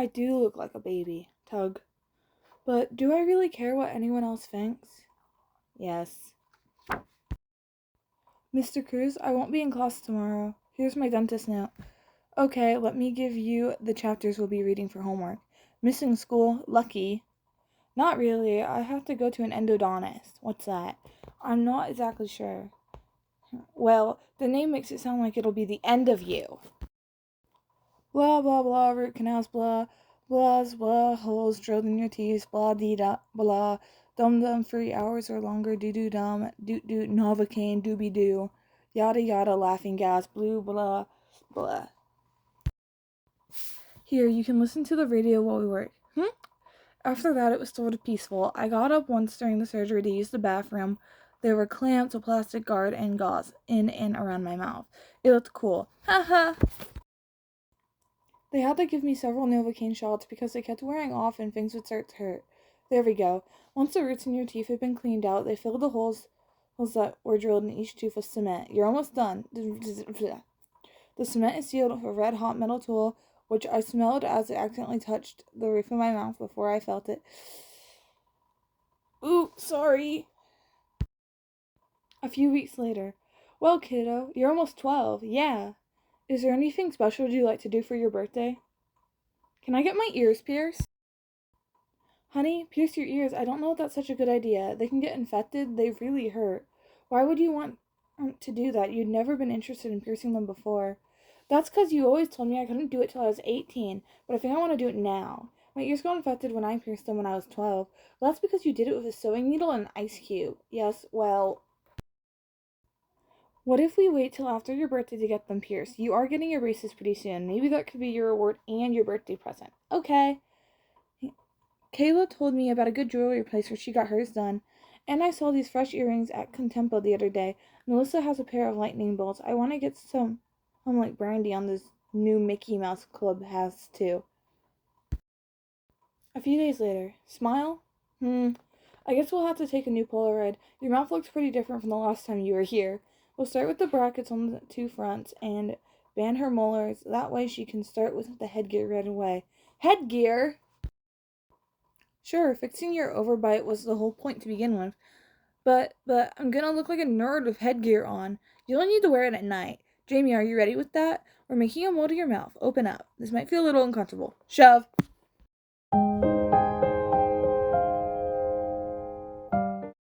I do look like a baby, Tug. But do I really care what anyone else thinks? Yes. Mr. Cruz, I won't be in class tomorrow. Here's my dentist note. Okay, let me give you the chapters we'll be reading for homework. Missing school, lucky. Not really, I have to go to an endodontist. What's that? I'm not exactly sure. Well, the name makes it sound like it'll be the end of you. Blah, blah, blah, root canals, blah, blahs, blah, holes drilled in your teeth, blah, dee, da, blah, dum-dum, 3 hours or longer, doo-doo-dum, doot-doot, novocaine, doobie-doo, yada, yada, laughing gas, blue, blah, blah. Here, you can listen to the radio while we work. After that, it was sort of peaceful. I got up once during the surgery to use the bathroom. There were clamps, a plastic guard, and gauze in and around my mouth. It looked cool. Ha ha! They had to give me several Novocaine shots because they kept wearing off and things would start to hurt. There we go. Once the roots in your teeth had been cleaned out, they filled the holes that were drilled in each tooth with cement. You're almost done. The cement is sealed with a red-hot metal tool, which I smelled as it accidentally touched the roof of my mouth before I felt it. Ooh, sorry. A few weeks later. Well, kiddo, you're almost 12. Yeah. Is there anything special you'd like to do for your birthday? Can I get my ears pierced? Honey, pierce your ears. I don't know if that's such a good idea. They can get infected. They really hurt. Why would you want to do that? You'd never been interested in piercing them before. That's because you always told me I couldn't do it till I was 18, but I think I want to do it now. My ears got infected when I pierced them when I was 12. Well, that's because you did it with a sewing needle and an ice cube. Yes, well... What if we wait till after your birthday to get them pierced? You are getting your braces pretty soon. Maybe that could be your reward and your birthday present. Okay. Kayla told me about a good jewelry place where she got hers done. And I saw these fresh earrings at Contempo the other day. Melissa has a pair of lightning bolts. I want to get some like Brandy on this new Mickey Mouse Club has too. A few days later. Smile? I guess we'll have to take a new Polaroid. Your mouth looks pretty different from the last time you were here. We'll start with the brackets on the two fronts and band her molars. That way she can start with the headgear right away. Headgear? Sure, fixing your overbite was the whole point to begin with. But I'm gonna look like a nerd with headgear on. You only need to wear it at night. Jamie, are you ready with that? We're making a mold of your mouth. Open up. This might feel a little uncomfortable. Shove.